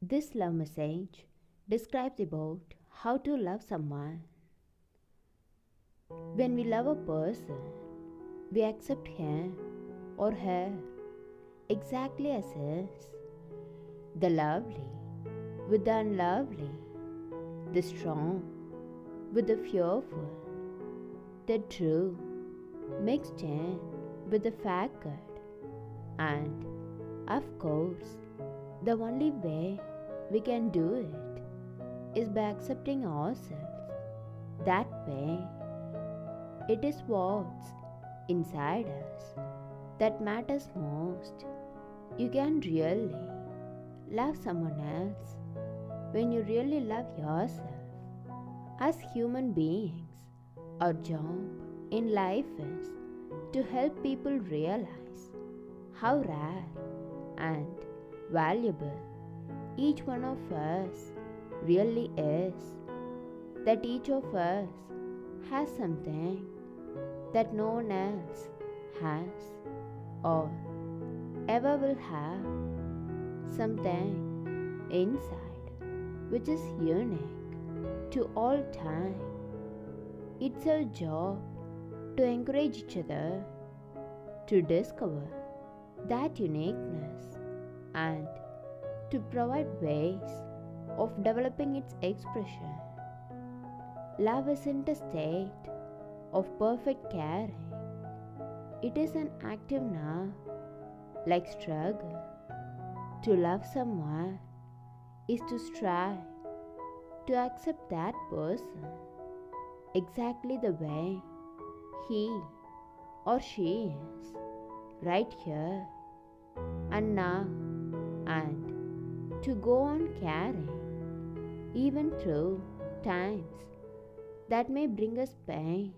This love message describes about how to love someone. When we love a person, we accept him or her exactly as is. The lovely with the unlovely, the strong with the fearful, the true mixed in with the faggot, and of course, the only way we can do it is by accepting ourselves. That way, it is what's inside us that matters most. You can really love someone else when you really love yourself. As human beings, our job in life is to help people realize how rare and valuable each one of us really is. That each of us has something that no one else has or ever will have, something inside which is unique to all time. It's our job to encourage each other to discover that uniqueness and to provide ways of developing its expression. Love isn't a state of perfect caring, it is an active now, like struggle. To love someone is to strive to accept that person exactly the way he or she is, right here and now, and to go on caring even through times that may bring us pain.